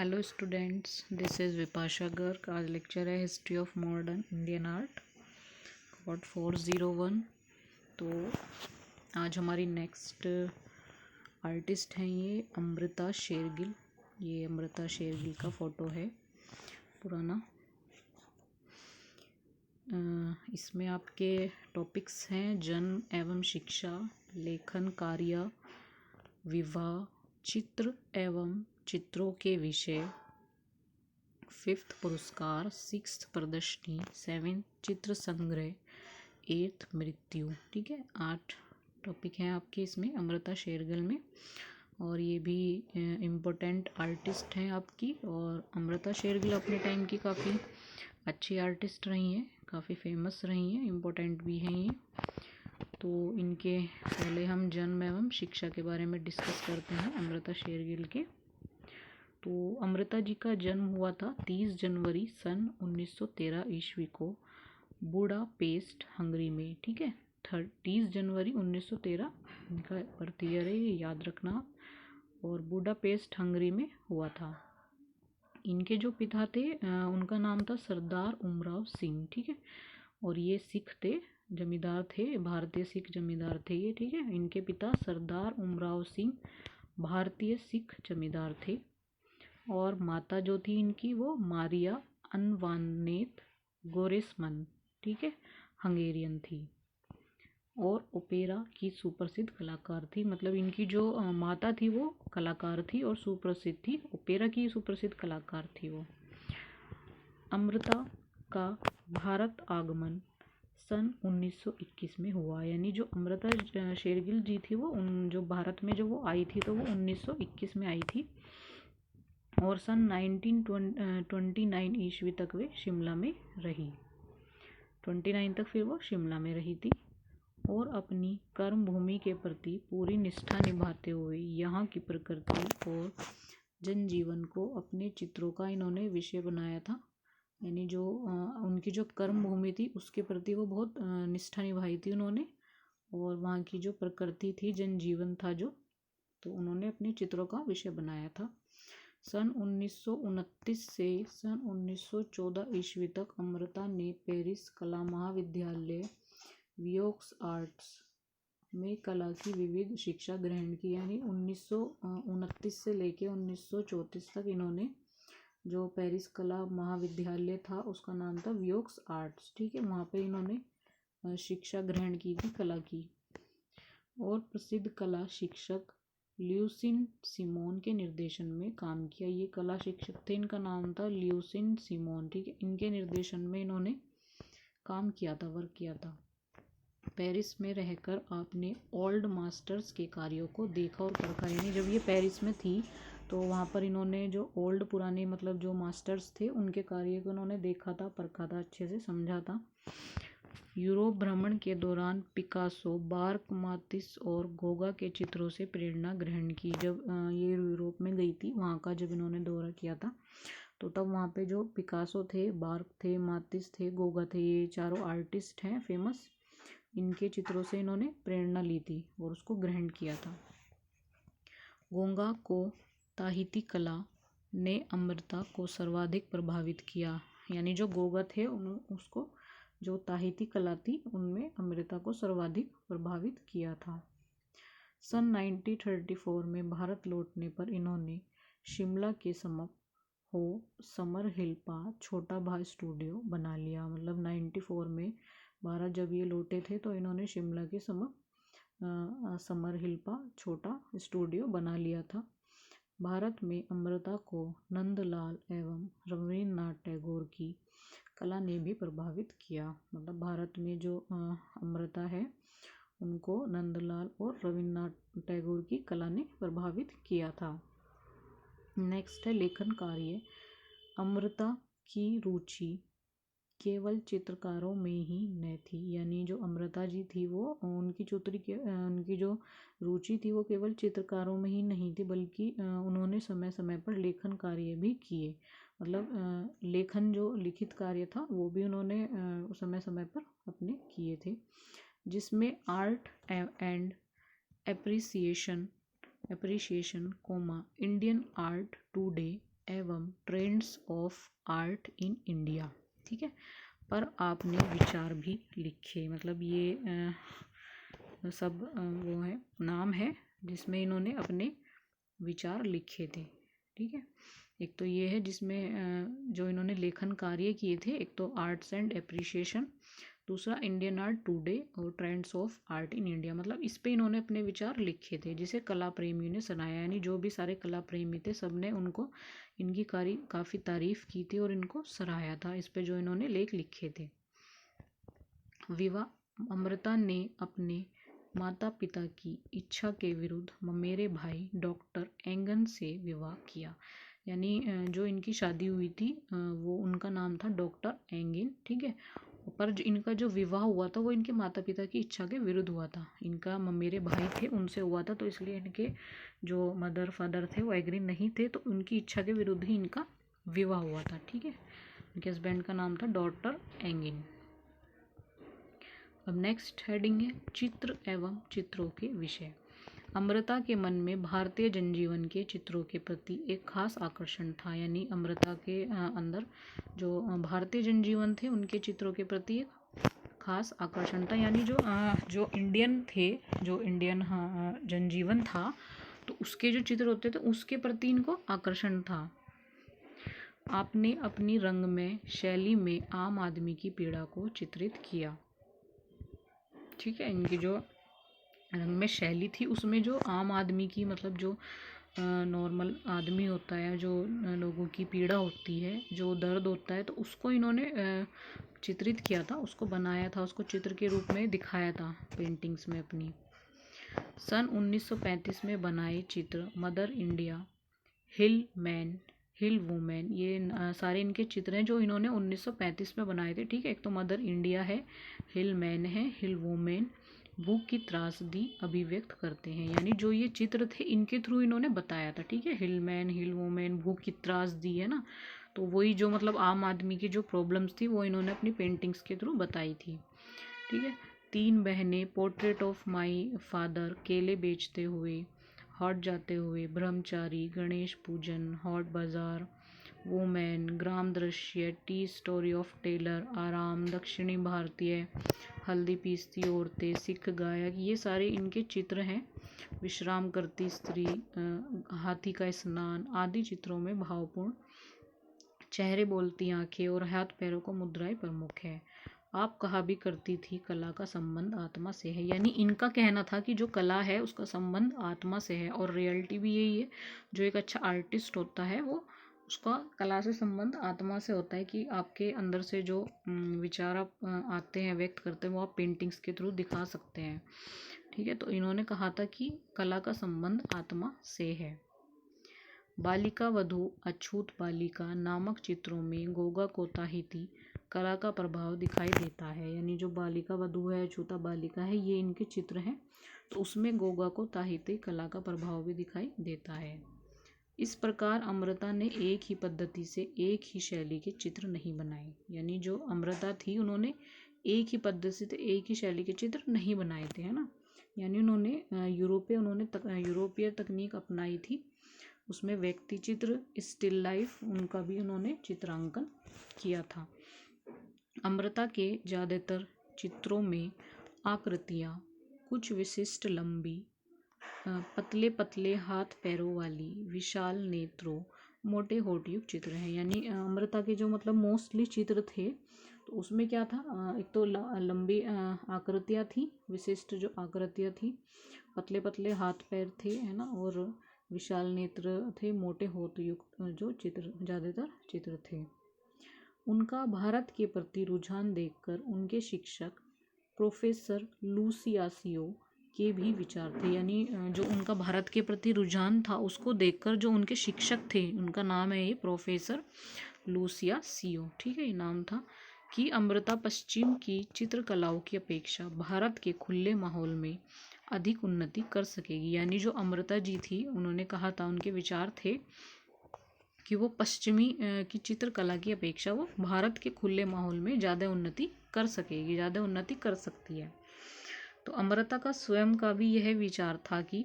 Hello students, this is Vipasha Garg. आज lecture है history of modern Indian art code 401। तो आज हमारी नेक्स्ट आर्टिस्ट हैं ये अमृता शेरगिल। ये अमृता शेरगिल का फ़ोटो है पुराना। इसमें आपके टॉपिक्स हैं जन्म एवं शिक्षा, लेखन कार्य, विवाह, चित्र एवं चित्रों के विषय, 5th पुरस्कार, 6th प्रदर्शनी, 7th चित्र संग्रह, 8th मृत्यु। ठीक है, 8 टॉपिक हैं आपके इसमें अमृता शेरगिल में। और ये भी इम्पोर्टेंट आर्टिस्ट हैं आपकी। और अमृता शेरगिल अपने टाइम की काफ़ी अच्छी आर्टिस्ट रही हैं, काफ़ी फेमस रही हैं, इम्पोर्टेंट भी हैं ये। तो इनके पहले हम जन्म एवं शिक्षा के बारे में डिस्कस करते हैं अमृता शेरगिल के। तो अमृता जी का जन्म हुआ था 30 जनवरी सन 1913 ईस्वी को बुडापेस्ट हंगरी में। ठीक है, 30 जनवरी 1913 इनका बर्थ ईयर है, ये याद रखना। और बुडापेस्ट हंगरी में हुआ था। इनके जो पिता थे उनका नाम था सरदार उमराव सिंह। ठीक है, और ये सिख थे, जमींदार थे, भारतीय सिख जमींदार थे ये। ठीक है, इनके पिता सरदार उमराव सिंह भारतीय सिख जमींदार थे। और माता जो थी इनकी वो मारिया अनवानेत गोरेसमन, ठीक है, हंगेरियन थी और ओपेरा की सुप्रसिद्ध कलाकार थी। मतलब इनकी जो माता थी वो कलाकार थी और सुप्रसिद्ध थी, ओपेरा की सुप्रसिद्ध कलाकार थी वो। अमृता का भारत आगमन सन 1921 में हुआ। यानी जो अमृता शेरगिल जी थी वो जो भारत में जो वो आई थी तो वो 1921 में आई थी। और सन 1929 ईस्वी तक वे शिमला में रही। 29 तक फिर वो शिमला में रही थी। और अपनी कर्म भूमि के प्रति पूरी निष्ठा निभाते हुए यहाँ की प्रकृति और जनजीवन को अपने चित्रों का इन्होंने विषय बनाया था। यानी जो उनकी जो कर्म भूमि थी उसके प्रति वो बहुत निष्ठा निभाई थी उन्होंने। और वहाँ की जो प्रकृति थी, जनजीवन था जो, तो उन्होंने अपने चित्रों का विषय बनाया था। सन 1929 से सन 1914 ईस्वी तक अमृता ने पेरिस कला महाविद्यालय वियोक्स आर्ट्स में कला की विविध शिक्षा ग्रहण की। यानी 1929 से लेके 1934 तक इन्होंने जो पेरिस कला महाविद्यालय था उसका नाम था वियोक्स आर्ट्स। ठीक है, वहाँ पे इन्होंने शिक्षा ग्रहण की थी कला की। और प्रसिद्ध कला शिक्षक ल्यूसिन सिमोन के निर्देशन में काम किया। ये कला शिक्षक थे, इनका नाम था ल्यूसिन सिमोन। ठीक है, इनके निर्देशन में इन्होंने काम किया था, वर्क किया था। पेरिस में रहकर आपने ओल्ड मास्टर्स के कार्यों को देखा और परखा। यानी जब ये पेरिस में थी तो वहाँ पर इन्होंने जो ओल्ड पुराने मतलब जो मास्टर्स थे उनके कार्य को इन्होंने देखा था, परखा था, अच्छे से समझा था। यूरोप भ्रमण के दौरान पिकासो, बार्क, मातिस और गोगा के चित्रों से प्रेरणा ग्रहण की। जब ये यूरोप में गई थी, वहाँ का जब इन्होंने दौरा किया था तो तब वहाँ पे जो पिकासो थे, बार्क थे, मातिस थे, गोगा थे, ये चारों आर्टिस्ट हैं फेमस। इनके चित्रों से इन्होंने प्रेरणा ली थी और उसको ग्रहण किया था। गोगा को ताहिती कला ने अमृता को सर्वाधिक प्रभावित किया। यानी जो गोगा थे उसको जो ताहिती कला थी उनमें अमृता को सर्वाधिक प्रभावित किया था। सन 1934 में भारत लौटने पर इन्होंने शिमला के समीप हो समर हिल्पा छोटा भा स्टूडियो बना लिया। मतलब 94 में भारत जब ये लौटे थे तो इन्होंने शिमला के समीप समर हिल्पा छोटा स्टूडियो बना लिया था। भारत में अमृता को नंदलाल एवं रवींद्रनाथ टैगोर की कला ने भी प्रभावित किया। मतलब भारत में जो अमृता है उनको नंदलाल और रवींद्रनाथ टैगोर की कला ने प्रभावित किया था। नेक्स्ट है लेखन कार्य। अमृता की रुचि केवल चित्रकारों में ही न थी। यानी जो अमृता जी थी वो उनकी जो रुचि थी वो केवल चित्रकारों में ही नहीं थी, बल्कि उन्होंने समय समय पर लेखन कार्य भी किए। मतलब लेखन जो लिखित कार्य था वो भी उन्होंने समय समय पर अपने किए थे, जिसमें art and appreciation Indian art today एवं trends of art in India. ठीक है, पर आपने विचार भी लिखे, मतलब ये सब वो है, नाम है जिसमें इन्होंने अपने विचार लिखे थे। ठीक है, एक तो ये है जिसमें जो इन्होंने लेखन कार्य किए थे, एक तो आर्ट्स एंड एप्रिसिएशन, दूसरा इंडियन आर्ट टुडे और trends of art in India, मतलब इस पे इन्होंने अपने विचार लिखे थे, जिसे कला प्रेमियों ने सुनाया। यानी जो भी सारे कला प्रेमी थे सब ने उनको इनकी काफ़ी तारीफ की थी और इनको सराहाया था इस पे जो इन्होंने लेख लिखे थे। विवाह, अमृता ने अपने माता पिता की इच्छा के विरुद्ध ममेरे भाई डॉक्टर एंगन से विवाह किया। यानी जो इनकी शादी हुई थी वो उनका नाम था डॉक्टर एंगिन। ठीक है, पर जो इनका जो विवाह हुआ था वो इनके माता पिता की इच्छा के विरुद्ध हुआ था। इनका ममेरे भाई थे उनसे हुआ था, तो इसलिए इनके जो मदर फादर थे वो एग्री नहीं थे, तो उनकी इच्छा के विरुद्ध ही इनका विवाह हुआ था। ठीक है, इनके हस्बैंड का नाम था डॉक्टर एंगिन। अब नेक्स्ट हेडिंग है चित्र एवं चित्रों के विषय। अमृता के मन में भारतीय जनजीवन के चित्रों के प्रति एक खास आकर्षण था। यानी अमृता के अंदर जो भारतीय जनजीवन थे उनके चित्रों के प्रति एक खास आकर्षण था। यानी जो इंडियन थे, जो इंडियन जनजीवन था, तो उसके जो चित्र होते थे उसके प्रति इनको आकर्षण था। आपने अपनी रंग में शैली में आम आदमी की पीड़ा को चित्रित किया। ठीक है, इनकी जो रंग में शैली थी उसमें जो आम आदमी की, मतलब जो नॉर्मल आदमी होता है, जो लोगों की पीड़ा होती है, जो दर्द होता है, तो उसको इन्होंने चित्रित किया था, उसको बनाया था, उसको चित्र के रूप में दिखाया था पेंटिंग्स में अपनी। सन 1935 में बनाए चित्र मदर इंडिया, हिल मैन, हिल वुमेन, ये सारे इनके चित्र हैं जो इन्होंने 1935 में बनाए थे। ठीक है, एक तो मदर इंडिया है, हिल मैन है, हिल वुमेन भूख की त्रासदी अभिव्यक्त करते हैं। यानी जो ये चित्र थे इनके थ्रू इन्होंने बताया था। ठीक है, हिल मैन, हिल वुमेन, भूख की त्रासदी है ना, तो वही जो मतलब आम आदमी की जो प्रॉब्लम्स थी वो इन्होंने अपनी पेंटिंग्स के थ्रू बताई थी। ठीक है, तीन बहनें, पोर्ट्रेट ऑफ माई फादर, केले बेचते हुए, हॉट जाते हुए, ब्रह्मचारी, गणेश पूजन, हॉट बाजार, वुमेन, ग्राम दृश्य, टी स्टोरी ऑफ टेलर, आराम, दक्षिणी भारतीय, हल्दी पीसती औरतें, सिख गायक, ये सारे इनके चित्र हैं। विश्राम करती स्त्री, हाथी का स्नान आदि चित्रों में भावपूर्ण चेहरे, बोलती आंखें और हाथ पैरों को मुद्राएं प्रमुख है। आप कहा भी करती थी कला का संबंध आत्मा से है। यानी इनका कहना था कि जो कला है उसका संबंध आत्मा से है, और रियलिटी भी यही है। जो एक अच्छा आर्टिस्ट होता है वो उसका कला से संबंध आत्मा से होता है, कि आपके अंदर से जो विचार आप आते हैं, व्यक्त करते हैं, वो आप पेंटिंग्स के थ्रू दिखा सकते हैं। ठीक है, तो इन्होंने कहा था कि कला का संबंध आत्मा से है। बालिका वधू, अछूत बालिका नामक चित्रों में गोगा कोताहिती कला का प्रभाव दिखाई देता है। यानी जो बालिका वधू है, अछूता बालिका है, ये इनके चित्र हैं, तो उसमें गोगा कोताहिती कला का प्रभाव भी दिखाई देता है। इस प्रकार अमृता ने एक ही पद्धति से एक ही शैली के चित्र नहीं बनाए। यानी जो अमृता थी उन्होंने एक ही पद्धति से एक ही शैली के चित्र नहीं बनाए थे, है ना। यानी उन्होंने यूरोपीय तकनीक अपनाई थी। उसमें व्यक्ति चित्र, स्टिल लाइफ, उनका भी उन्होंने चित्रांकन किया था। अमृता के ज़्यादातर चित्रों में आकृतियाँ कुछ विशिष्ट, लंबी, पतले पतले हाथ पैरों वाली, विशाल नेत्रों, मोटे होठयुक्त चित्र हैं। यानी अमृता के जो मतलब मोस्टली चित्र थे तो उसमें क्या था, एक तो लंबी आकृतियाँ थी, विशिष्ट जो आकृतियाँ थी, पतले पतले हाथ पैर थे, है ना, और विशाल नेत्र थे, मोटे होठयुक्त जो चित्र ज़्यादातर चित्र थे। उनका भारत के प्रति रुझान देखकर उनके शिक्षक प्रोफेसर लूसियासियो के भी विचार थे। यानी जो उनका भारत के प्रति रुझान था उसको देखकर जो उनके शिक्षक थे, उनका नाम है ये प्रोफेसर लूसियासियो, ठीक है, ये नाम था, कि अमृता पश्चिम की चित्रकलाओं की अपेक्षा भारत के खुले माहौल में अधिक उन्नति कर सकेगी। यानी जो अमृता जी थी उन्होंने कहा था, उनके विचार थे कि वो पश्चिमी की चित्रकला की अपेक्षा वो भारत के खुले माहौल में ज़्यादा उन्नति कर सकेगी, ज़्यादा उन्नति कर सकती है। तो अमृता का स्वयं का भी यह विचार था कि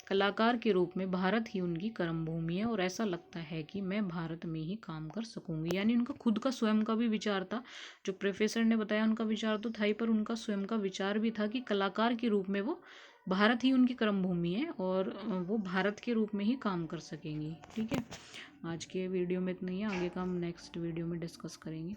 कलाकार के रूप में भारत ही उनकी कर्मभूमि है और ऐसा लगता है कि मैं भारत में ही काम कर सकूंगी। यानी उनका खुद का स्वयं का भी विचार था। जो प्रोफेसर ने बताया उनका विचार तो था ही, पर उनका स्वयं का विचार भी था कि कलाकार के रूप में वो भारत ही उनकी कर्मभूमि है और वो भारत के रूप में ही काम कर सकेंगी। ठीक है, आज के वीडियो में इतना ही है, आगे का हम नेक्स्ट वीडियो में डिस्कस करेंगे।